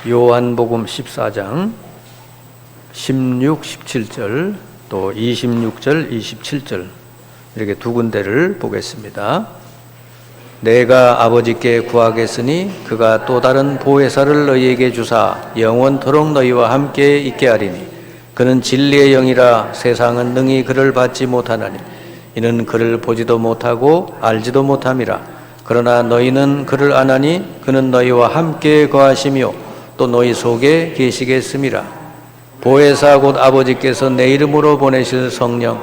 요한복음 14장 16, 17절 또 26절, 27절 이렇게 두 군데를 보겠습니다. 내가 아버지께 구하겠으니 그가 또 다른 보혜사를 너희에게 주사 영원토록 너희와 함께 있게 하리니 그는 진리의 영이라 세상은 능히 그를 받지 못하나니 이는 그를 보지도 못하고 알지도 못함이라. 그러나 너희는 그를 아나니 그는 너희와 함께 거하시며 또 너희 속에 계시겠음이라. 보혜사 곧 아버지께서 내 이름으로 보내실 성령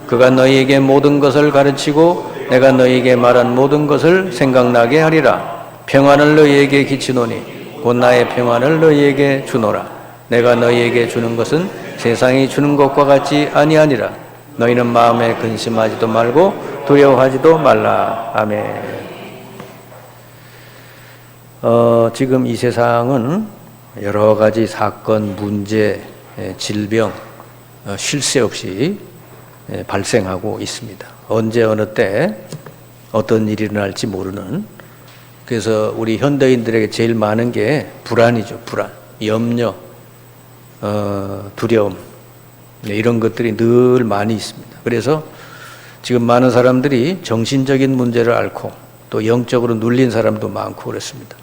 그가 너희에게 모든 것을 가르치고 내가 너희에게 말한 모든 것을 생각나게 하리라. 평안을 너희에게 끼치노니 곧 나의 평안을 너희에게 주노라. 내가 너희에게 주는 것은 세상이 주는 것과 같지 아니하니라. 너희는 마음에 근심하지도 말고 두려워하지도 말라. 아멘. 지금 이 세상은 여러 가지 사건, 문제, 질병 쉴 새 없이 발생하고 있습니다. 언제 어느 때 어떤 일이 일어날지 모르는. 그래서 우리 현대인들에게 제일 많은 게 불안이죠. 불안, 염려, 두려움 이런 것들이 늘 많이 있습니다. 그래서 지금 많은 사람들이 정신적인 문제를 앓고 또 영적으로 눌린 사람도 많고 그렇습니다.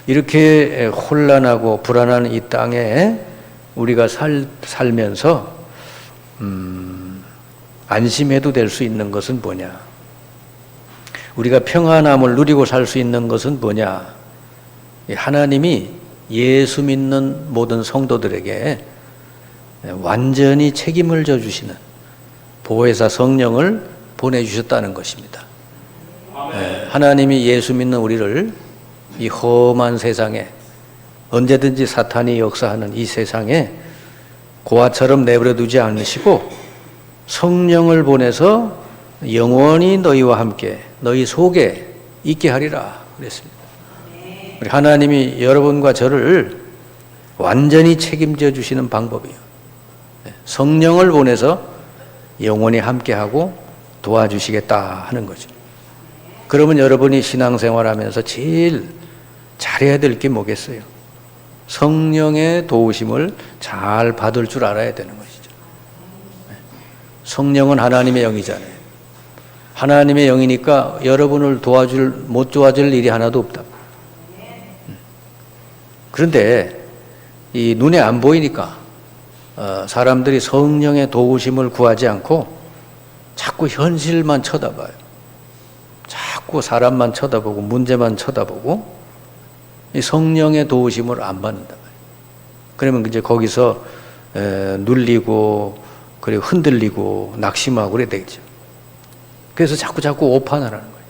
이렇게 혼란하고 불안한 이 땅에 우리가 살면서 안심해도 될 수 있는 것은 뭐냐? 우리가 평안함을 누리고 살 수 있는 것은 뭐냐? 하나님이 예수 믿는 모든 성도들에게 완전히 책임을 져주시는 보혜사 성령을 보내주셨다는 것입니다. 하나님이 예수 믿는 우리를 이 험한 세상에 언제든지 사탄이 역사하는 이 세상에 고아처럼 내버려 두지 않으시고 성령을 보내서 영원히 너희와 함께 너희 속에 있게 하리라 그랬습니다. 하나님이 여러분과 저를 완전히 책임져 주시는 방법이에요. 성령을 보내서 영원히 함께하고 도와주시겠다 하는 거죠. 그러면 여러분이 신앙생활하면서 제일 잘해야 될 게 뭐겠어요? 성령의 도우심을 잘 받을 줄 알아야 되는 것이죠. 성령은 하나님의 영이잖아요. 하나님의 영이니까 여러분을 못 도와줄 일이 하나도 없다. 그런데 이 눈에 안 보이니까 사람들이 성령의 도우심을 구하지 않고 자꾸 현실만 쳐다봐요. 자꾸 사람만 쳐다보고 문제만 쳐다보고 이 성령의 도우심을 안 받는다 말이에요. 그러면 이제 거기서 눌리고 그리고 흔들리고 낙심하고 그래 되겠죠. 그래서 자꾸 오판하라는 거예요.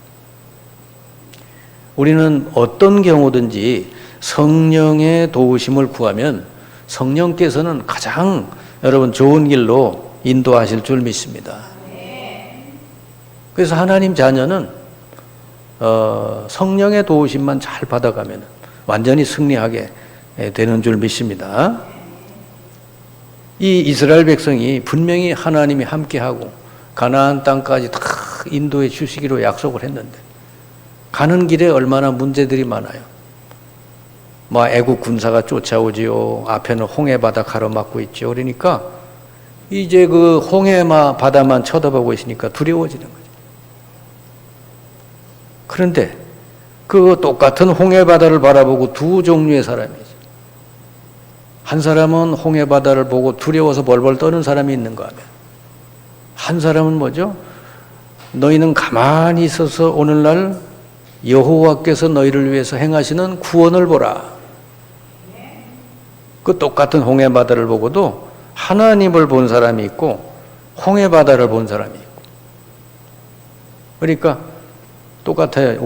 우리는 어떤 경우든지 성령의 도우심을 구하면 성령께서는 가장 여러분 좋은 길로 인도하실 줄 믿습니다. 그래서 하나님 자녀는 성령의 도우심만 잘 받아가면 완전히 승리하게 되는 줄 믿습니다. 이 이스라엘 백성이 분명히 하나님이 함께하고 가나안 땅까지 다 인도해 주시기로 약속을 했는데 가는 길에 얼마나 문제들이 많아요. 애국 군사가 쫓아오지요. 앞에는 홍해 바다 가로막고 있죠. 그러니까 이제 그 홍해 바다만 쳐다보고 있으니까 두려워지는 거죠. 그런데 그 똑같은 홍해 바다를 바라보고 두 종류의 사람이죠. 한 사람은 홍해 바다를 보고 두려워서 벌벌 떠는 사람이 있는가 하면 한 사람은 뭐죠? 너희는 가만히 있어서 오늘날 여호와께서 너희를 위해서 행하시는 구원을 보라. 그 똑같은 홍해 바다를 보고도 하나님을 본 사람이 있고 홍해 바다를 본 사람이 있고 그러니까 똑같아요.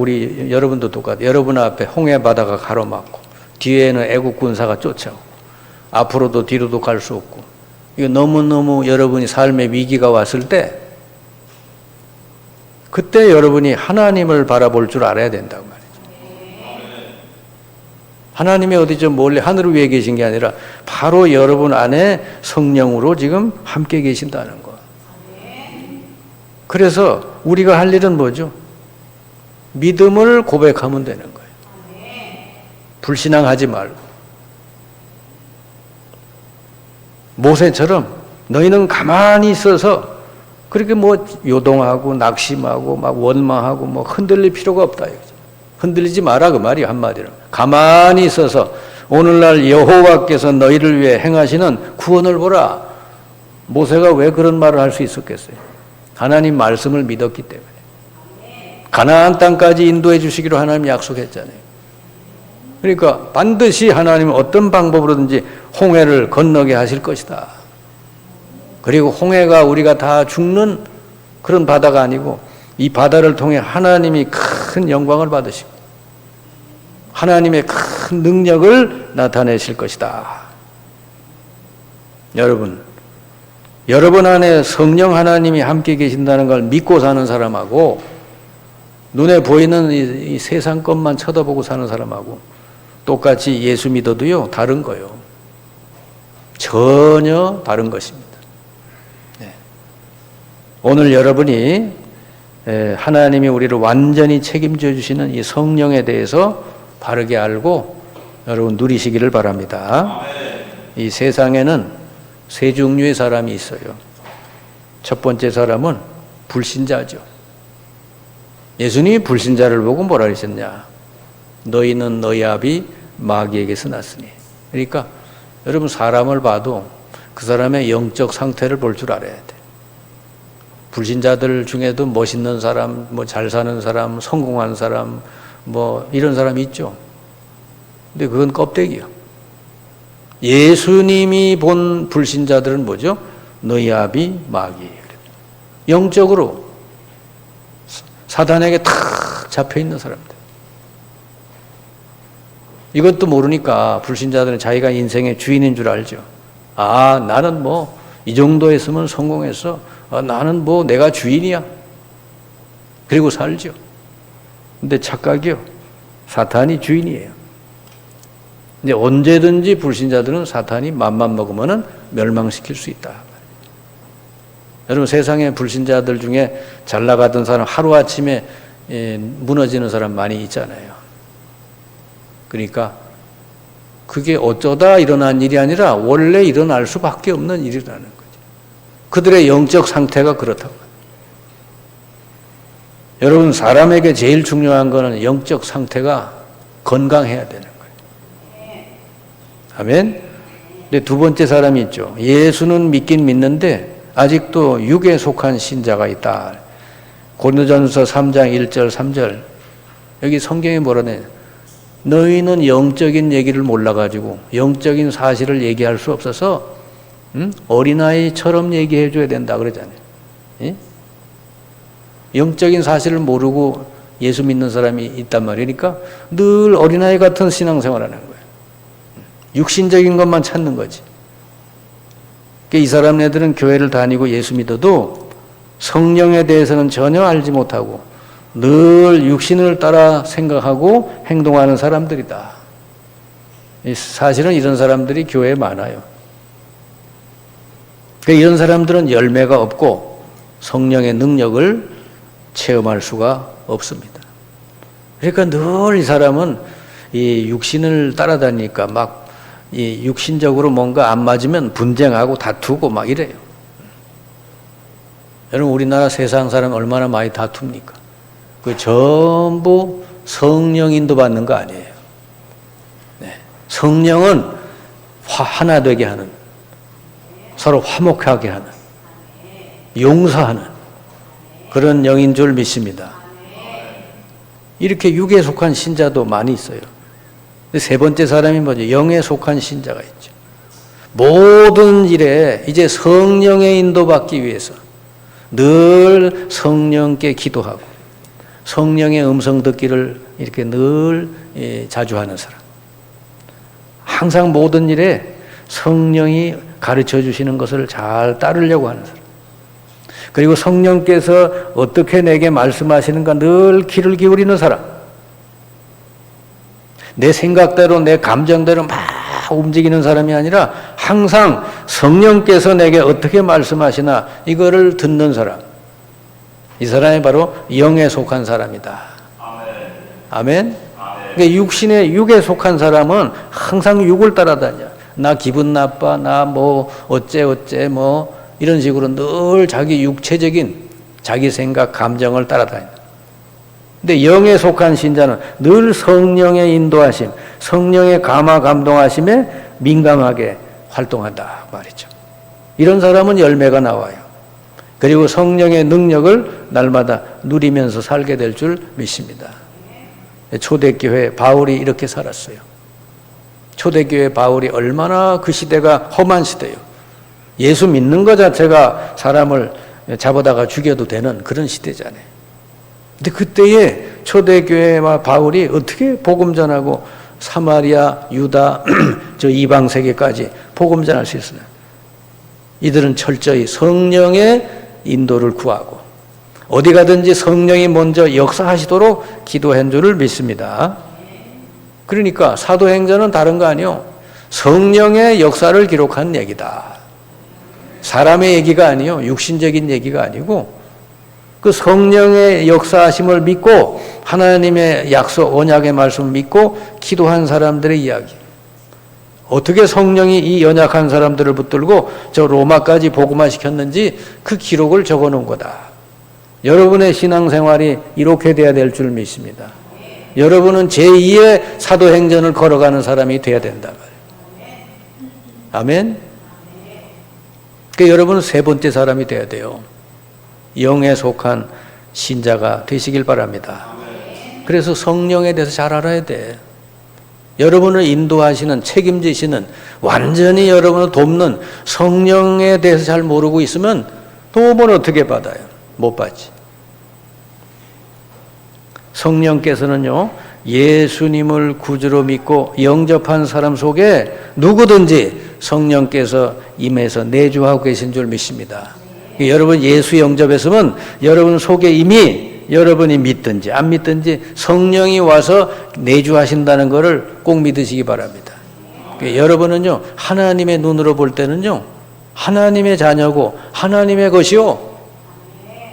여러분도 똑같아요. 여러분 앞에 홍해 바다가 가로막고 뒤에는 애국 군사가 쫓아오고 앞으로도 뒤로도 갈 수 없고 이거 너무너무 여러분이 삶의 위기가 왔을 때 그때 여러분이 하나님을 바라볼 줄 알아야 된다고 말이죠. 하나님이 어디 좀 멀리 하늘 위에 계신 게 아니라 바로 여러분 안에 성령으로 지금 함께 계신다는 거. 그래서 우리가 할 일은 뭐죠? 믿음을 고백하면 되는 거예요. 불신앙하지 말고 모세처럼 너희는 가만히 있어서 그렇게 뭐 요동하고 낙심하고 막 원망하고 뭐 흔들릴 필요가 없다. 흔들리지 마라 그 말이야 한마디로. 가만히 있어서 오늘날 여호와께서 너희를 위해 행하시는 구원을 보라. 모세가 왜 그런 말을 할 수 있었겠어요? 하나님 말씀을 믿었기 때문에. 가나안 땅까지 인도해 주시기로 하나님 약속했잖아요. 그러니까 반드시 하나님은 어떤 방법으로든지 홍해를 건너게 하실 것이다. 그리고 홍해가 우리가 다 죽는 그런 바다가 아니고 이 바다를 통해 하나님이 큰 영광을 받으시고 하나님의 큰 능력을 나타내실 것이다. 여러분 안에 성령 하나님이 함께 계신다는 걸 믿고 사는 사람하고 눈에 보이는 이 세상 것만 쳐다보고 사는 사람하고 똑같이 예수 믿어도요 다른 거예요. 전혀 다른 것입니다. 네. 오늘 여러분이 하나님이 우리를 완전히 책임져 주시는 이 성령에 대해서 바르게 알고 여러분 누리시기를 바랍니다. 이 세상에는 세 종류의 사람이 있어요. 첫 번째 사람은 불신자죠. 예수님이 불신자를 보고 뭐라 그러셨냐? 너희는 너희 아비 마귀에게서 났으니. 그러니까 여러분 사람을 봐도 그 사람의 영적 상태를 볼 줄 알아야 돼. 불신자들 중에도 멋있는 사람, 뭐 잘 사는 사람, 성공한 사람, 뭐 이런 사람이 있죠. 근데 그건 껍데기야. 예수님이 본 불신자들은 뭐죠? 너희 아비 마귀. 영적으로 사단에게 탁 잡혀 있는 사람들. 이것도 모르니까 불신자들은 자기가 인생의 주인인 줄 알죠. 아, 나는 뭐 이 정도 했으면 성공했어. 아, 나는 뭐 내가 주인이야. 그리고 살죠. 근데 착각이요. 사탄이 주인이에요. 근데 언제든지 불신자들은 사탄이 맘만 먹으면은 멸망시킬 수 있다. 여러분 세상에 불신자들 중에 잘 나가던 사람 하루아침에 무너지는 사람 많이 있잖아요. 그러니까 그게 어쩌다 일어난 일이 아니라 원래 일어날 수밖에 없는 일이라는 거죠. 그들의 영적 상태가 그렇다고. 여러분 사람에게 제일 중요한 거는 영적 상태가 건강해야 되는 거예요. 아멘. 근데 두 번째 사람이 있죠. 예수는 믿긴 믿는데 아직도 육에 속한 신자가 있다. 고린도전서 3장 1절 3절 여기 성경에 뭐라네? 너희는 영적인 얘기를 몰라가지고 영적인 사실을 얘기할 수 없어서 어린아이처럼 얘기해 줘야 된다 그러잖아요. 예? 영적인 사실을 모르고 예수 믿는 사람이 있단 말이니까 늘 어린아이 같은 신앙생활하는 거예요. 육신적인 것만 찾는 거지. 그러니까 이 사람네들은 교회를 다니고 예수 믿어도 성령에 대해서는 전혀 알지 못하고 늘 육신을 따라 생각하고 행동하는 사람들이다. 사실은 이런 사람들이 교회에 많아요. 그러니까 이런 사람들은 열매가 없고 성령의 능력을 체험할 수가 없습니다. 그러니까 늘 이 사람은 이 육신을 따라다니니까 막 이 육신적으로 뭔가 안 맞으면 분쟁하고 다투고 막 이래요. 여러분 우리나라 세상 사람 얼마나 많이 다툽니까? 그 전부 성령 인도받는 거 아니에요. 네. 성령은 하나 되게 하는, 서로 화목하게 하는, 용서하는 그런 영인 줄 믿습니다. 이렇게 육에 속한 신자도 많이 있어요. 세 번째 사람이 뭐죠? 영에 속한 신자가 있죠. 모든 일에 이제 성령의 인도받기 위해서 늘 성령께 기도하고 성령의 음성 듣기를 이렇게 늘 자주 하는 사람. 항상 모든 일에 성령이 가르쳐 주시는 것을 잘 따르려고 하는 사람. 그리고 성령께서 어떻게 내게 말씀하시는가 늘 귀를 기울이는 사람. 내 생각대로 내 감정대로 막 움직이는 사람이 아니라 항상 성령께서 내게 어떻게 말씀하시나 이거를 듣는 사람. 이 사람이 바로 영에 속한 사람이다. 아멘. 그러니까 육에 속한 사람은 항상 육을 따라다녀. 나 기분 나빠, 나 뭐 어째 뭐 이런 식으로 늘 자기 육체적인 자기 생각, 감정을 따라다닌다. 근데 영에 속한 신자는 늘 성령의 인도하심, 성령의 감화 감동하심에 민감하게 활동한다 말이죠. 이런 사람은 열매가 나와요. 그리고 성령의 능력을 날마다 누리면서 살게 될 줄 믿습니다. 초대교회 바울이 이렇게 살았어요. 초대교회 바울이 얼마나 그 시대가 험한 시대예요. 예수 믿는 것 자체가 사람을 잡아다가 죽여도 되는 그런 시대잖아요. 근데 그때에 초대교회와 바울이 어떻게 복음 전하고 사마리아, 유다, 저 이방 세계까지 복음 전할 수 있어요? 이들은 철저히 성령의 인도를 구하고 어디 가든지 성령이 먼저 역사하시도록 기도한 줄을 믿습니다. 그러니까 사도행전은 다른 거 아니요. 성령의 역사를 기록한 얘기다. 사람의 얘기가 아니요. 육신적인 얘기가 아니고 그 성령의 역사하심을 믿고 하나님의 약속, 언약의 말씀을 믿고 기도한 사람들의 이야기. 어떻게 성령이 이 연약한 사람들을 붙들고 저 로마까지 복음화 시켰는지 그 기록을 적어 놓은 거다. 여러분의 신앙생활이 이렇게 돼야 될 줄 믿습니다. 여러분은 제2의 사도행전을 걸어가는 사람이 돼야 된다 말이에요. 아멘. 그러니까 여러분은 세 번째 사람이 돼야 돼요. 영에 속한 신자가 되시길 바랍니다. 그래서 성령에 대해서 잘 알아야 돼. 여러분을 인도하시는, 책임지시는, 완전히 여러분을 돕는 성령에 대해서 잘 모르고 있으면 도움을 어떻게 받아요? 못 받지. 성령께서는요, 예수님을 구주로 믿고 영접한 사람 속에 누구든지 성령께서 임해서 내주하고 계신 줄 믿습니다. 여러분 예수 영접했으면 여러분 속에 이미 여러분이 믿든지 안 믿든지 성령이 와서 내주하신다는 것을 꼭 믿으시기 바랍니다. 여러분은요, 하나님의 눈으로 볼 때는요, 하나님의 자녀고 하나님의 것이요.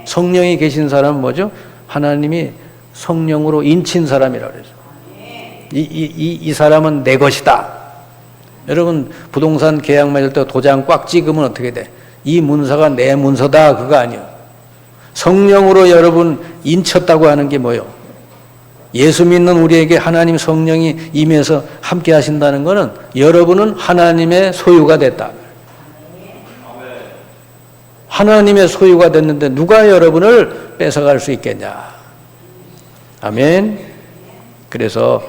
성령이 계신 사람은 뭐죠? 하나님이 성령으로 인친 사람이라고 그러죠. 이 사람은 내 것이다. 여러분 부동산 계약 맺을 때 도장 꽉 찍으면 어떻게 돼? 이 문서가 내 문서다. 그거 아니요. 성령으로 여러분 인쳤다고 하는 게 뭐요? 예수 믿는 우리에게 하나님 성령이 임해서 함께 하신다는 것은 여러분은 하나님의 소유가 됐다. 하나님의 소유가 됐는데 누가 여러분을 뺏어갈 수 있겠냐. 아멘. 그래서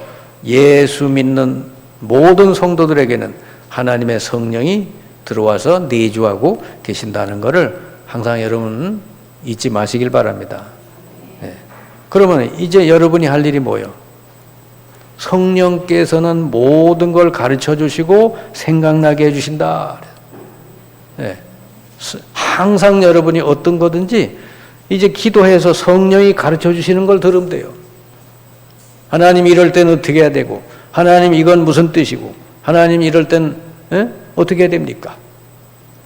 예수 믿는 모든 성도들에게는 하나님의 성령이 들어와서 내주하고 계신다는 것을 항상 여러분 잊지 마시길 바랍니다. 네. 그러면 이제 여러분이 할 일이 뭐예요? 성령께서는 모든 걸 가르쳐 주시고 생각나게 해주신다. 네. 항상 여러분이 어떤 거든지 이제 기도해서 성령이 가르쳐 주시는 걸 들으면 돼요. 하나님 이럴 때는 어떻게 해야 되고, 하나님 이건 무슨 뜻이고, 하나님 이럴 땐 어떻게 해야 됩니까?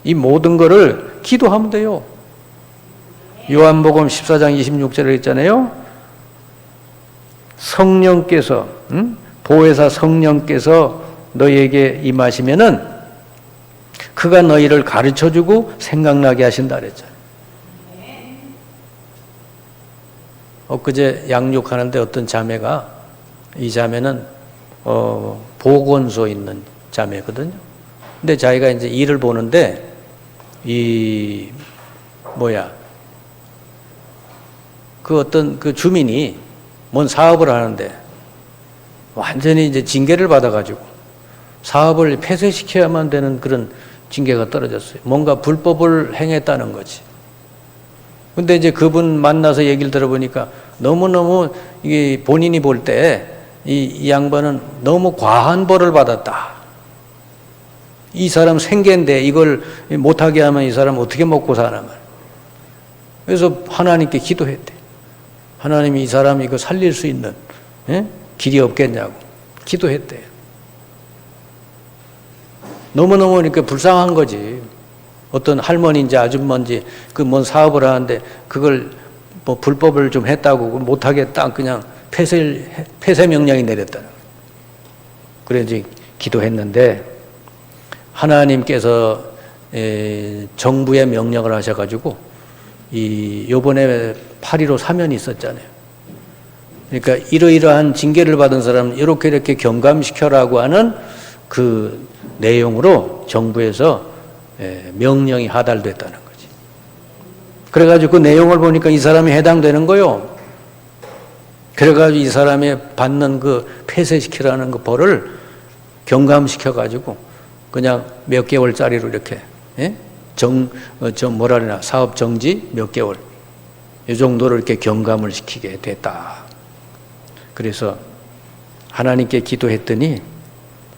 이 모든 거를 기도하면 돼요. 요한복음 14장 26절에 있잖아요. 성령께서, 보혜사 성령께서 너희에게 임하시면은 그가 너희를 가르쳐주고 생각나게 하신다 그랬잖아요. 엊그제 양육하는데 어떤 자매가, 이 자매는 보건소 있는 자매거든요. 근데 자기가 이제 일을 보는데 그 어떤 그 주민이 뭔 사업을 하는데 완전히 이제 징계를 받아가지고 사업을 폐쇄시켜야만 되는 그런 징계가 떨어졌어요. 뭔가 불법을 행했다는 거지. 근데 이제 그분 만나서 얘기를 들어보니까 너무너무 이게 본인이 볼 때 이 양반은 너무 과한 벌을 받았다. 이 사람 생계인데 이걸 못하게 하면 이 사람 어떻게 먹고 사나 말. 그래서 하나님께 기도했대. 하나님이 이 사람 이거 살릴 수 있는 길이 없겠냐고 기도했대. 너무너무 그러니까 불쌍한 거지. 어떤 할머니인지 아줌마인지 그 뭔 사업을 하는데 그걸 뭐 불법을 좀 했다고 못하겠다 그냥 폐쇄 명령이 내렸다. 그래 이제 기도했는데 하나님께서 정부에 명령을 하셔가지고 요번에 8.15 사면이 있었잖아요. 그러니까 이러이러한 징계를 받은 사람은 이렇게 경감시켜라고 하는 그 내용으로 정부에서 명령이 하달됐다는 거지. 그래가지고 그 내용을 보니까 이 사람이 해당되는 거요. 그래가지고 이 사람이 받는 그 폐쇄시키라는 그 벌을 경감시켜가지고 그냥 몇 개월짜리로 이렇게 뭐라 그러나 사업 정지 몇 개월 이 정도로 이렇게 경감을 시키게 됐다. 그래서 하나님께 기도했더니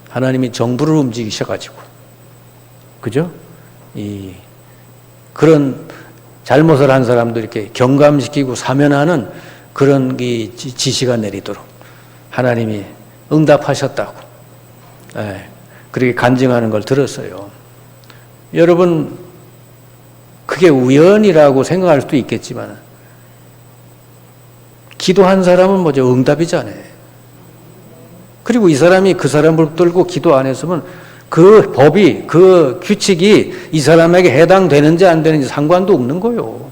하나님이 정부를 움직이셔가지고, 그죠? 그런 잘못을 한 사람도 이렇게 경감시키고 사면하는 그런 지시가 내리도록 하나님이 응답하셨다고, 그렇게 간증하는 걸 들었어요. 여러분, 그게 우연이라고 생각할 수도 있겠지만, 기도한 사람은 뭐죠? 응답이잖아요. 그리고 이 사람이 그 사람을 붙들고 기도 안 했으면 그 법이, 그 규칙이 이 사람에게 해당되는지 안 되는지 상관도 없는 거예요.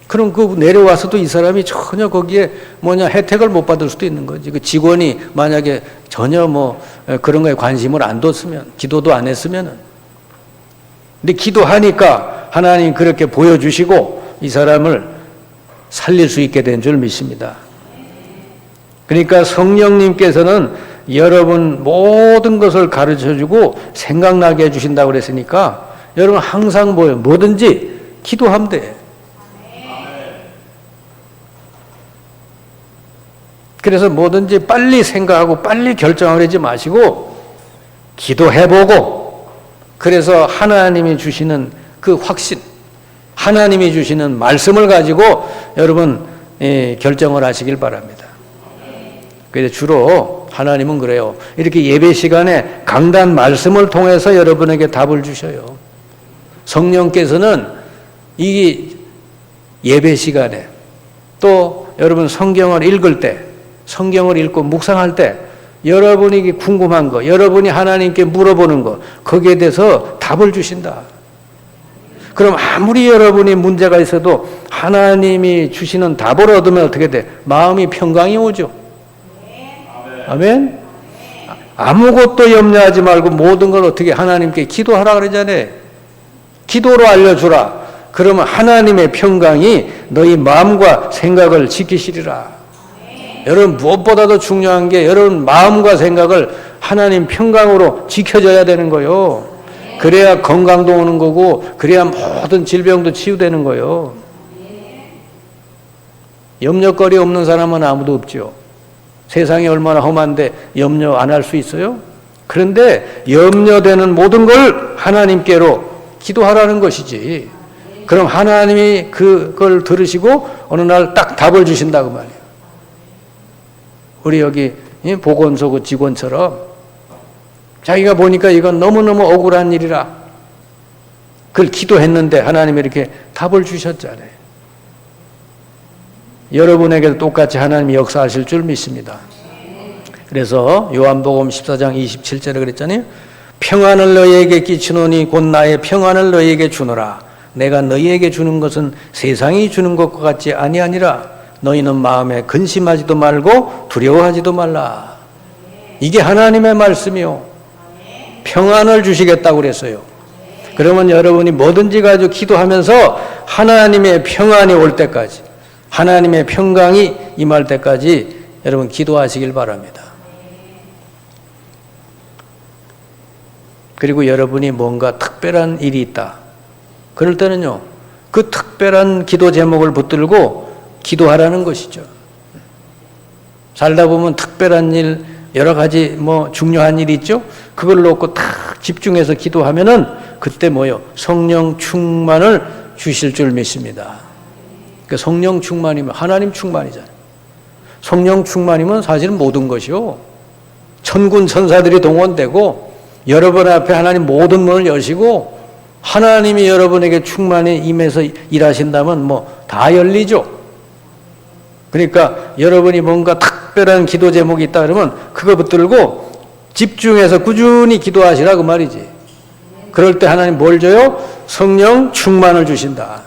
그럼 그 내려와서도 이 사람이 전혀 거기에 혜택을 못 받을 수도 있는 거지. 그 직원이 만약에 전혀 그런 거에 관심을 안 뒀으면, 기도도 안 했으면은. 근데 기도하니까 하나님 그렇게 보여주시고 이 사람을 살릴 수 있게 된 줄 믿습니다. 그러니까 성령님께서는 여러분 모든 것을 가르쳐주고 생각나게 해주신다고 그랬으니까 여러분 항상 뭐든지 기도하면 돼. 그래서 뭐든지 빨리 생각하고 빨리 결정을 하지 마시고 기도해보고, 그래서 하나님이 주시는 그 확신, 하나님이 주시는 말씀을 가지고 여러분 결정을 하시길 바랍니다. 그래서 주로 하나님은 그래요. 이렇게 예배 시간에 강단 말씀을 통해서 여러분에게 답을 주셔요. 성령께서는 이 예배 시간에 또 여러분 성경을 읽을 때, 성경을 읽고 묵상할 때 여러분이 궁금한 거, 여러분이 하나님께 물어보는 거, 거기에 대해서 답을 주신다. 그럼 아무리 여러분이 문제가 있어도 하나님이 주시는 답을 얻으면 어떻게 돼? 마음이 평강이 오죠. 아멘? 아무것도 염려하지 말고 모든 걸 어떻게 하나님께 기도하라 그러잖아요. 기도로 알려주라. 그러면 하나님의 평강이 너희 마음과 생각을 지키시리라. 여러분 무엇보다도 중요한 게 여러분 마음과 생각을 하나님 평강으로 지켜줘야 되는 거요. 그래야 건강도 오는 거고, 그래야 모든 질병도 치유되는 거예요. 염려거리 없는 사람은 아무도 없죠. 세상이 얼마나 험한데 염려 안 할 수 있어요? 그런데 염려되는 모든 걸 하나님께로 기도하라는 것이지. 그럼 하나님이 그걸 들으시고 어느 날 딱 답을 주신다고 말이에요. 우리 여기 보건소 그 직원처럼 자기가 보니까 이건 너무너무 억울한 일이라 그걸 기도했는데 하나님이 이렇게 답을 주셨잖아요. 여러분에게도 똑같이 하나님이 역사하실 줄 믿습니다. 그래서 요한복음 14장 27절에 그랬잖아요. 평안을 너희에게 끼치노니 곧 나의 평안을 너희에게 주노라. 내가 너희에게 주는 것은 세상이 주는 것과 같지 아니하니라. 너희는 마음에 근심하지도 말고 두려워하지도 말라. 이게 하나님의 말씀이요. 평안을 주시겠다고 그랬어요. 그러면 여러분이 뭐든지 가지고 기도하면서 하나님의 평안이 올 때까지, 하나님의 평강이 임할 때까지 여러분 기도하시길 바랍니다. 그리고 여러분이 뭔가 특별한 일이 있다. 그럴 때는요, 그 특별한 기도 제목을 붙들고 기도하라는 것이죠. 살다 보면 특별한 일, 여러 가지 중요한 일이 있죠? 그걸 놓고 딱 집중해서 기도하면은 그때 성령 충만을 주실 줄 믿습니다. 그러니까 성령 충만이면 하나님 충만이잖아요. 성령 충만이면 사실은 모든 것이요. 천군 천사들이 동원되고 여러분 앞에 하나님 모든 문을 여시고 하나님이 여러분에게 충만히 임해서 일하신다면 다 열리죠. 그러니까 여러분이 뭔가 탁 특별한 기도 제목이 있다 그러면 그거 붙들고 집중해서 꾸준히 기도하시라 그 말이지. 그럴 때 하나님 뭘 줘요? 성령 충만을 주신다.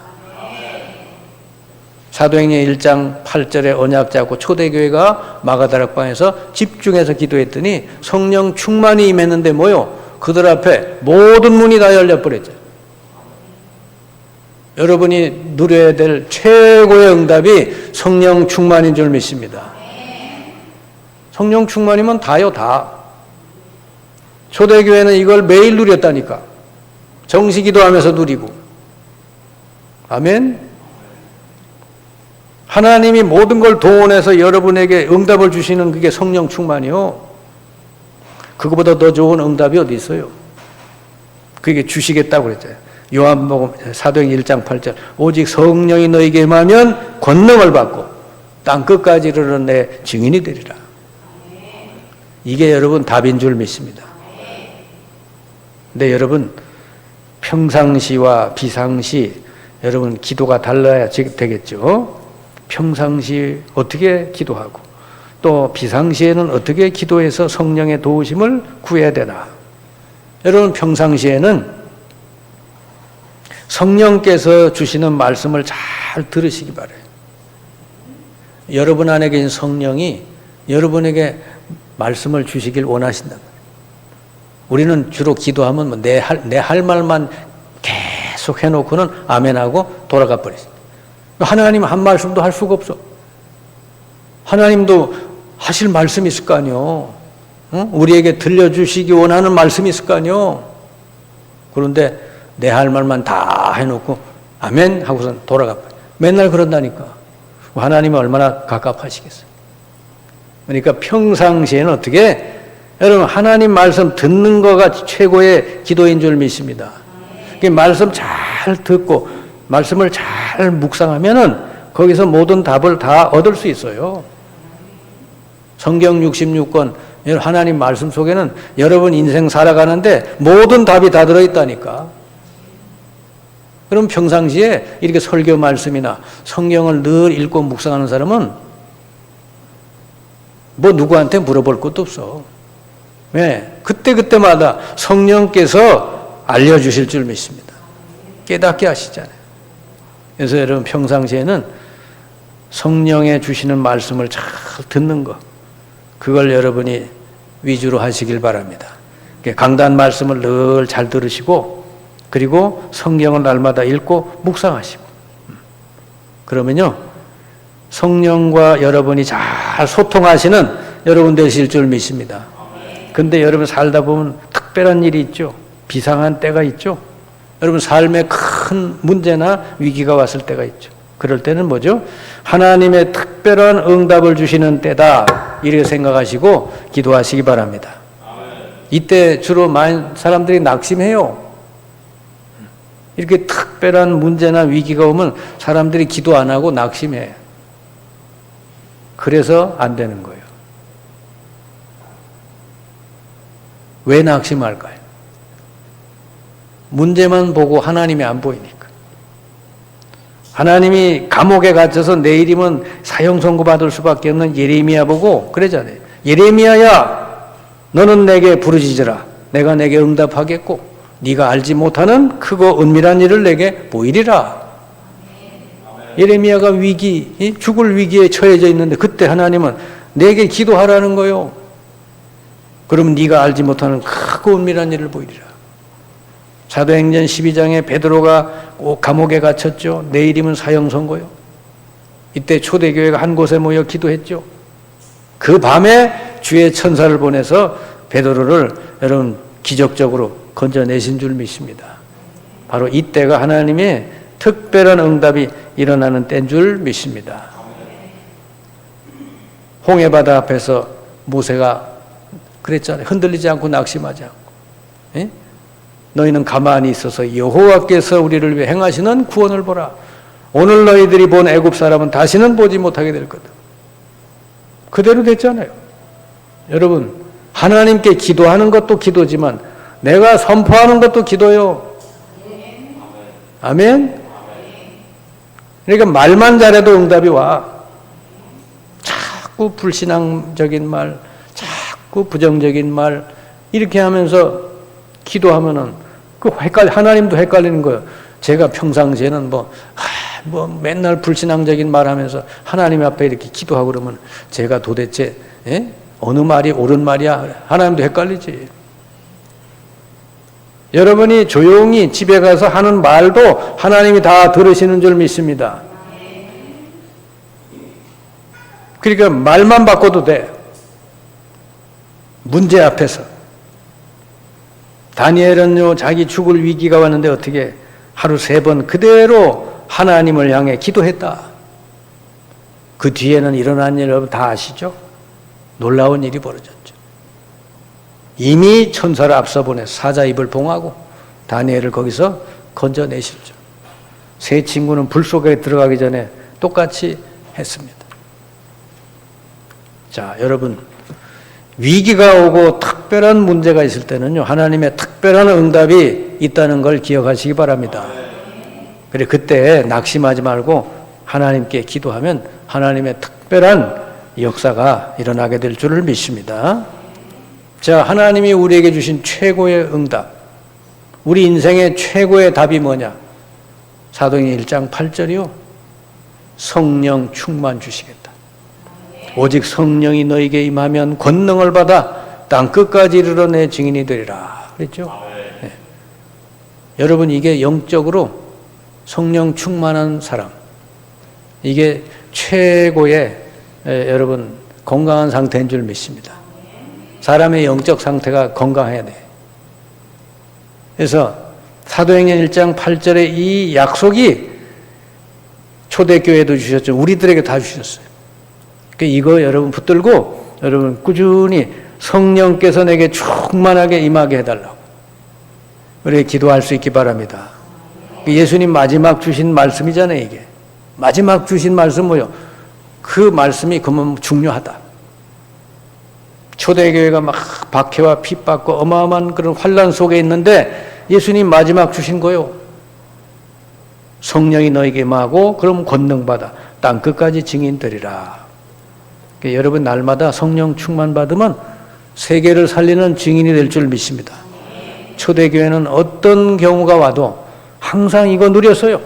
사도행전 1장 8절에 언약 잡고 초대교회가 마가다락방에서 집중해서 기도했더니 성령 충만이 임했는데 뭐요? 그들 앞에 모든 문이 다 열려버렸죠. 여러분이 누려야 될 최고의 응답이 성령 충만인 줄 믿습니다. 성령 충만이면 다요, 다. 초대교회는 이걸 매일 누렸다니까. 정시 기도하면서 누리고. 아멘. 하나님이 모든 걸 동원해서 여러분에게 응답을 주시는 그게 성령 충만이요. 그거보다 더 좋은 응답이 어디 있어요? 그게 주시겠다고 그랬잖아요. 요한복음 사도행전 1장 8절 오직 성령이 너에게 임하면 권능을 받고 땅 끝까지 이르러 내 증인이 되리라. 이게 여러분 답인 줄 믿습니다. 근데 여러분 평상시와 비상시 여러분 기도가 달라야 되겠죠. 평상시 어떻게 기도하고 또 비상시에는 어떻게 기도해서 성령의 도우심을 구해야 되나. 여러분 평상시에는 성령께서 주시는 말씀을 잘 들으시기 바라요. 여러분 안에 계신 성령이 여러분에게 말씀을 주시길 원하신다. 우리는 주로 기도하면 내 할 말만 계속 해놓고는 아멘하고 돌아가 버리죠. 하나님 한 말씀도 할 수가 없어. 하나님도 하실 말씀이 있을 거 아니요. 응? 우리에게 들려주시기 원하는 말씀이 있을 거 아니요. 그런데 내 할 말만 다 해놓고 아멘 하고선 돌아가 버려. 맨날 그런다니까. 하나님이 얼마나 갑갑하시겠어요. 그러니까 평상시에는 어떻게 여러분 하나님 말씀 듣는 거가 최고의 기도인 줄 믿습니다. 그 말씀 잘 듣고 말씀을 잘 묵상하면은 거기서 모든 답을 다 얻을 수 있어요. 성경 66권 하나님 말씀 속에는 여러분 인생 살아가는데 모든 답이 다 들어있다니까. 그럼 평상시에 이렇게 설교 말씀이나 성경을 늘 읽고 묵상하는 사람은 뭐 누구한테 물어볼 것도 없어. 왜? 그때그때마다 성령께서 알려주실 줄 믿습니다. 깨닫게 하시잖아요. 그래서 여러분 평상시에는 성령의 주시는 말씀을 잘 듣는 것, 그걸 여러분이 위주로 하시길 바랍니다. 강단 말씀을 늘 잘 들으시고 그리고 성경을 날마다 읽고 묵상하시고 그러면요 성령과 여러분이 잘 소통하시는 여러분 되실 줄 믿습니다. 근데 여러분 살다 보면 특별한 일이 있죠. 비상한 때가 있죠. 여러분 삶에 큰 문제나 위기가 왔을 때가 있죠. 그럴 때는 뭐죠? 하나님의 특별한 응답을 주시는 때다 이렇게 생각하시고 기도하시기 바랍니다. 이때 주로 많은 사람들이 낙심해요. 이렇게 특별한 문제나 위기가 오면 사람들이 기도 안 하고 낙심해. 그래서 안 되는 거예요. 왜 낙심할까요? 문제만 보고 하나님이 안 보이니까. 하나님이 감옥에 갇혀서 내일이면 사형 선고받을 수밖에 없는 예레미야 보고 그러잖아요. 예레미야야 너는 내게 부르짖으라. 내가 내게 응답하겠고 네가 알지 못하는 크고 은밀한 일을 내게 보이리라. 예레미야가 죽을 위기에 처해져 있는데 그때 하나님은 내게 기도하라는 거요. 그러면 네가 알지 못하는 크고 은밀한 일을 보이리라. 사도행전 12장에 베드로가 꼭 감옥에 갇혔죠. 내일이면 사형 선고요. 이때 초대교회가 한 곳에 모여 기도했죠. 그 밤에 주의 천사를 보내서 베드로를 여러분 기적적으로 건져내신 줄 믿습니다. 바로 이때가 하나님의 특별한 응답이 일어나는 때인 줄 믿습니다. 홍해바다 앞에서 모세가 그랬잖아요. 흔들리지 않고 낙심하지 않고. 에? 너희는 가만히 있어서 여호와께서 우리를 위해 행하시는 구원을 보라. 오늘 너희들이 본 애굽 사람은 다시는 보지 못하게 될 거다. 그대로 됐잖아요. 여러분 하나님께 기도하는 것도 기도지만 내가 선포하는 것도 기도요. 아멘? 그러니까 말만 잘해도 응답이 와. 자꾸 불신앙적인 말, 자꾸 부정적인 말 이렇게 하면서 기도하면은 하나님도 헷갈리는 거예요. 제가 평상시에는 맨날 불신앙적인 말 하면서 하나님 앞에 이렇게 기도하고 그러면 제가 도대체 어느 말이 옳은 말이야? 하나님도 헷갈리지. 여러분이 조용히 집에 가서 하는 말도 하나님이 다 들으시는 줄 믿습니다. 그러니까 말만 바꿔도 돼. 문제 앞에서. 다니엘은요, 자기 죽을 위기가 왔는데 어떻게 하루 3번 그대로 하나님을 향해 기도했다. 그 뒤에는 일어난 일 여러분 다 아시죠? 놀라운 일이 벌어졌죠. 이미 천사를 앞서 보내서 사자 입을 봉하고 다니엘을 거기서 건져내시죠. 세 친구는 불 속에 들어가기 전에 똑같이 했습니다. 자, 여러분, 위기가 오고 특별한 문제가 있을 때는요, 하나님의 특별한 응답이 있다는 걸 기억하시기 바랍니다. 그래, 그때 낙심하지 말고 하나님께 기도하면 하나님의 특별한 역사가 일어나게 될 줄을 믿습니다. 자, 하나님이 우리에게 주신 최고의 응답, 우리 인생의 최고의 답이 뭐냐? 사도행전 1장 8절이요. 성령 충만 주시겠다. 오직 성령이 너에게 임하면 권능을 받아 땅 끝까지 이르러 내 증인이 되리라. 그랬죠? 네. 여러분, 이게 영적으로 성령 충만한 사람, 이게 최고의 여러분 건강한 상태인 줄 믿습니다. 사람의 영적 상태가 건강해야 돼. 그래서 사도행전 1장 8절에 이 약속이 초대교회도 주셨죠. 우리들에게 다 주셨어요. 이거 여러분 붙들고 여러분 꾸준히 성령께서 내게 충만하게 임하게 해달라고 우리 기도할 수 있기 바랍니다. 예수님 마지막 주신 말씀이잖아요. 이게 마지막 주신 말씀 뭐요? 그 말씀이 그만 중요하다. 초대교회가 막 박해와 핍박과 어마어마한 그런 환난 속에 있는데 예수님 마지막 주신 거요. 성령이 너에게 임하고 그럼 권능 받아 땅 끝까지 증인 되리라. 여러분 날마다 성령 충만 받으면 세계를 살리는 증인이 될 줄 믿습니다. 초대교회는 어떤 경우가 와도 항상 이거 누렸어요.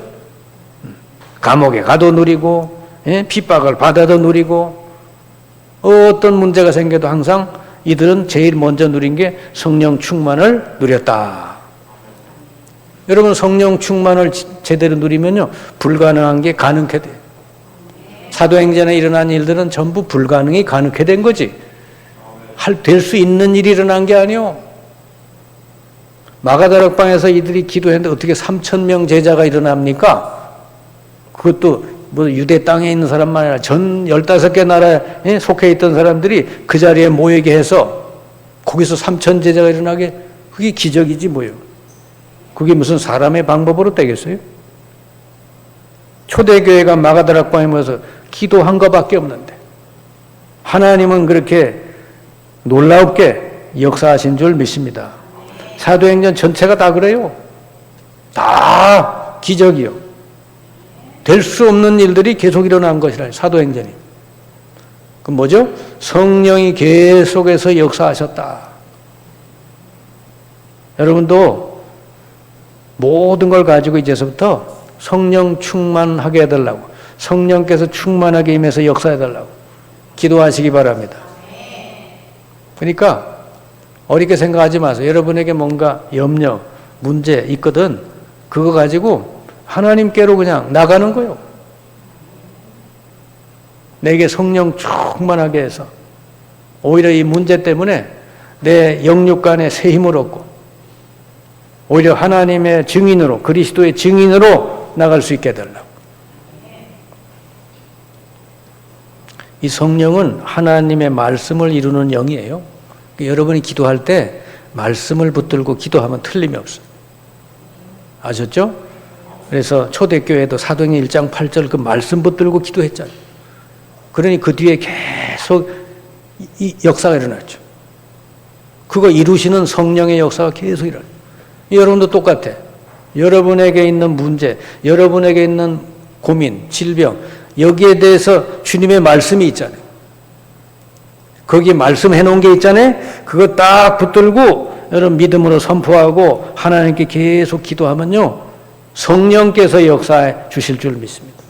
감옥에 가도 누리고 핍박을 받아도 누리고 어떤 문제가 생겨도 항상 이들은 제일 먼저 누린 게 성령 충만을 누렸다. 여러분 성령 충만을 제대로 누리면요 불가능한 게 가능하게 돼요. 사도행전에 일어난 일들은 전부 불가능이 가능하게 된 거지. 될 수 있는 일이 일어난 게 아니요. 마가다락방에서 이들이 기도했는데 어떻게 3,000명 제자가 일어납니까? 그것도 뭐 유대 땅에 있는 사람만 아니라 전 15개 나라에 속해 있던 사람들이 그 자리에 모이게 해서 거기서 3,000 제자가 일어나게, 그게 기적이지 뭐요. 그게 무슨 사람의 방법으로 되겠어요? 초대교회가 마가다락방에 모여서 기도한 것밖에 없는데 하나님은 그렇게 놀랍게 역사하신 줄 믿습니다. 사도행전 전체가 다 그래요. 다 기적이요. 될 수 없는 일들이 계속 일어난 것이라 사도행전이. 그 뭐죠? 성령이 계속해서 역사하셨다. 여러분도 모든 걸 가지고 이제서부터 성령 충만하게 해달라고, 성령께서 충만하게 임해서 역사해달라고 기도하시기 바랍니다. 그러니까 어렵게 생각하지 마세요. 여러분에게 뭔가 염려, 문제 있거든 그거 가지고 하나님께로 그냥 나가는 거예요. 내게 성령 충만하게 해서 오히려 이 문제 때문에 내 영육간에 새 힘을 얻고 오히려 하나님의 증인으로, 그리스도의 증인으로 나갈 수 있게 해달라고. 이 성령은 하나님의 말씀을 이루는 영이에요. 여러분이 기도할 때 말씀을 붙들고 기도하면 틀림이 없어요. 아셨죠? 그래서 초대교회도 사도행전 1장 8절 그 말씀 붙들고 기도했잖아요. 그러니 그 뒤에 계속 이 역사가 일어났죠. 그거 이루시는 성령의 역사가 계속 일어나요. 여러분도 똑같아. 여러분에게 있는 문제, 여러분에게 있는 고민, 질병, 여기에 대해서 주님의 말씀이 있잖아요. 거기 말씀해 놓은 게 있잖아요. 그거 딱 붙들고 여러분 믿음으로 선포하고 하나님께 계속 기도하면요, 성령께서 역사해 주실 줄 믿습니다.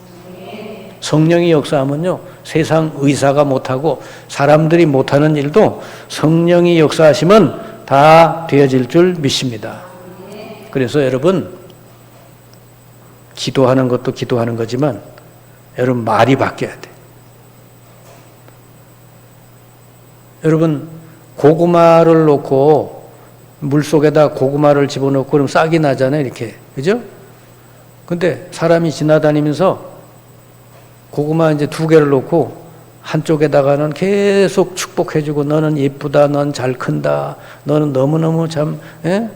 성령이 역사하면요, 세상 의사가 못하고 사람들이 못하는 일도 성령이 역사하시면 다 되어질 줄 믿습니다. 그래서 여러분, 기도하는 것도 기도하는 거지만 여러분 말이 바뀌어야 돼. 여러분, 고구마를 놓고 물속에다 고구마를 집어넣고 그럼 싹이 나잖아요, 이렇게. 그죠? 근데 사람이 지나다니면서 고구마 이제 2개를 놓고 한쪽에다가는 계속 축복해주고, 너는 예쁘다, 넌 잘 큰다, 너는 너무너무 참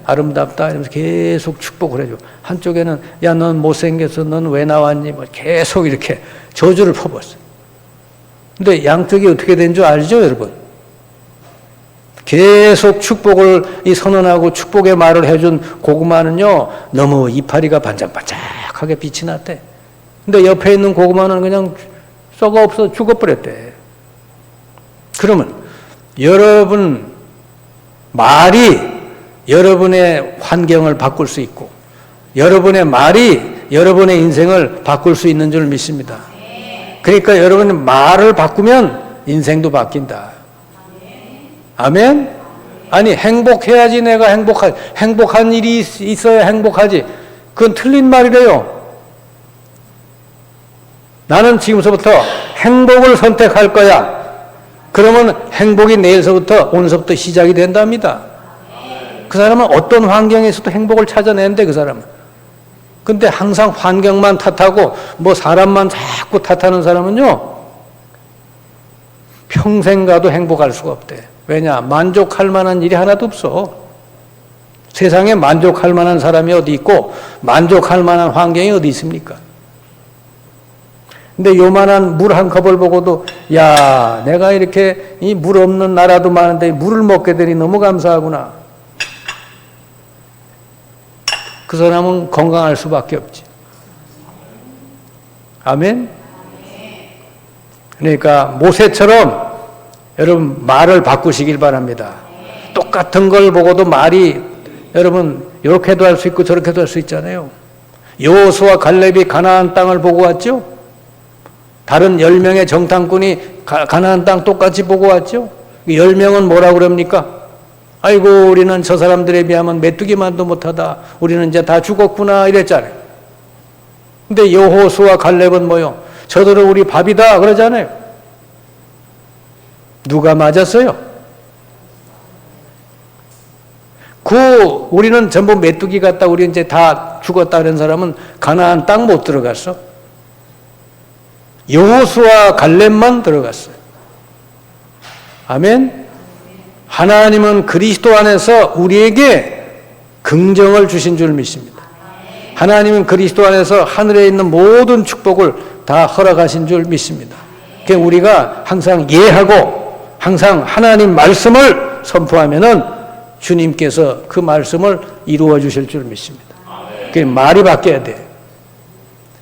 아름답다 이러면서 계속 축복을 해주고, 한쪽에는 야, 넌 못생겨서 넌 왜 나왔니? 뭐 계속 이렇게 저주를 퍼붓어요. 근데 양쪽이 어떻게 된 줄 알죠, 여러분? 계속 축복을 선언하고 축복의 말을 해준 고구마는요, 너무 이파리가 반짝반짝하게 빛이 났대. 근데 옆에 있는 고구마는 그냥 썩어 없어 죽어버렸대. 그러면 여러분 말이 여러분의 환경을 바꿀 수 있고, 여러분의 말이 여러분의 인생을 바꿀 수 있는 줄 믿습니다. 그러니까 여러분이 말을 바꾸면 인생도 바뀐다. 아멘? 아니, 행복해야지 내가 행복한 일이 있어야 행복하지. 그건 틀린 말이래요. 나는 지금서부터 행복을 선택할 거야. 그러면 행복이 내일서부터, 오늘서부터 시작이 된답니다. 그 사람은 어떤 환경에서도 행복을 찾아내는데, 그 사람은. 근데 항상 환경만 탓하고 뭐 사람만 자꾸 탓하는 사람은요, 평생 가도 행복할 수가 없대. 왜냐? 만족할 만한 일이 하나도 없어. 세상에 만족할 만한 사람이 어디 있고 만족할 만한 환경이 어디 있습니까? 근데 요만한 물 한 컵을 보고도, 야, 내가 이렇게 이 물 없는 나라도 많은데 물을 먹게 되니 너무 감사하구나. 그 사람은 건강할 수밖에 없지. 아멘? 그러니까 모세처럼 여러분 말을 바꾸시길 바랍니다. 똑같은 걸 보고도 말이, 여러분 이렇게도 할 수 있고 저렇게도 할 수 있잖아요. 여호수아 갈렙이 가나안 땅을 보고 왔죠? 다른 10명의 정탐꾼이 가나안 땅 똑같이 보고 왔죠? 10명은 뭐라고 그럽니까? 아이고, 우리는 저 사람들에 비하면 메뚜기만도 못하다. 우리는 이제 다 죽었구나 이랬잖아요. 근데 여호수아 갈렙은 뭐요? 저들은 우리 밥이다 그러잖아요. 누가 맞았어요? 우리는 전부 메뚜기 같다, 우리 이제 다 죽었다 그런 사람은 가나안 땅 못 들어갔어. 여호수아 갈렙만 들어갔어요. 아멘? 하나님은 그리스도 안에서 우리에게 긍정을 주신 줄 믿습니다. 하나님은 그리스도 안에서 하늘에 있는 모든 축복을 다 허락하신 줄 믿습니다. 그러니까 우리가 항상 예하고 항상 하나님 말씀을 선포하면은 주님께서 그 말씀을 이루어 주실 줄 믿습니다. 그 말이 바뀌어야 돼.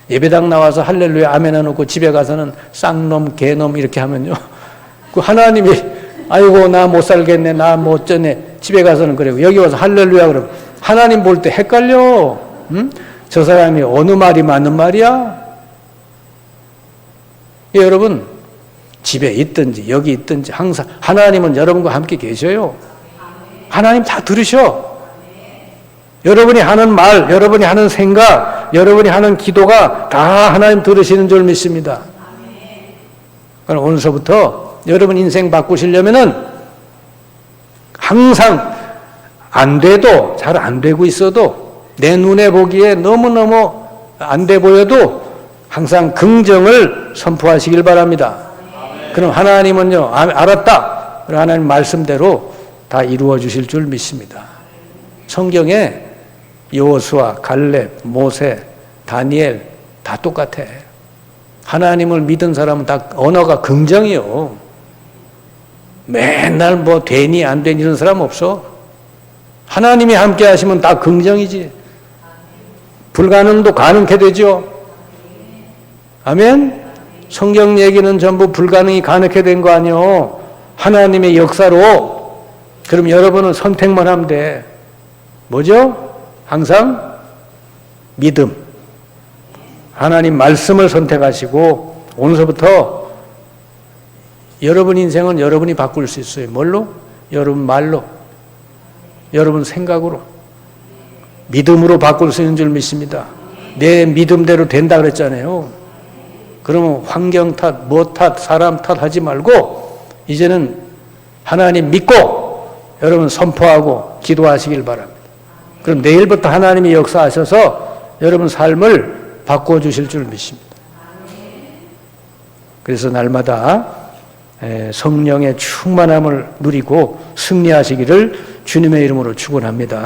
예배당 나와서 할렐루야 아멘 해놓고 집에 가서는 쌍놈 개놈 이렇게 하면요, 그 하나님이 아이고 나 못 살겠네, 나 못 쩌네, 집에 가서는 그래요. 여기 와서 할렐루야 그러면 하나님 볼 때 헷갈려. 응? 저 사람이 어느 말이 맞는 말이야? 예, 여러분 집에 있든지 여기 있든지 항상 하나님은 여러분과 함께 계셔요. 하나님 다 들으셔. 여러분이 하는 말, 여러분이 하는 생각, 여러분이 하는 기도가 다 하나님 들으시는 줄 믿습니다. 그럼 오늘서부터 여러분 인생 바꾸시려면은 항상 안 돼도, 잘 안 되고 있어도 내 눈에 보기에 너무너무 안 돼 보여도 항상 긍정을 선포하시길 바랍니다. 그럼 하나님은요, 알았다. 하나님 말씀대로 다 이루어 주실 줄 믿습니다. 성경에 여호수아, 갈렙, 모세, 다니엘 다 똑같아. 하나님을 믿은 사람은 다 언어가 긍정이요. 맨날 뭐 되니 안 되니 이런 사람 없어. 하나님이 함께 하시면 다 긍정이지. 불가능도 가능케 되죠. 아멘? 성경 얘기는 전부 불가능이 가능케 된 거 아니요. 하나님의 역사로. 그럼 여러분은 선택만 하면 돼. 뭐죠? 항상 믿음. 하나님 말씀을 선택하시고 오늘서부터 여러분 인생은 여러분이 바꿀 수 있어요. 뭘로? 여러분 말로, 여러분 생각으로, 믿음으로 바꿀 수 있는 줄 믿습니다. 내 믿음대로 된다 그랬잖아요. 그러면 환경 탓, 뭐 탓, 사람 탓하지 말고 이제는 하나님 믿고 여러분 선포하고 기도하시길 바랍니다. 그럼 내일부터 하나님이 역사하셔서 여러분 삶을 바꿔주실 줄 믿습니다. 그래서 날마다 성령의 충만함을 누리고 승리하시기를 주님의 이름으로 축원합니다.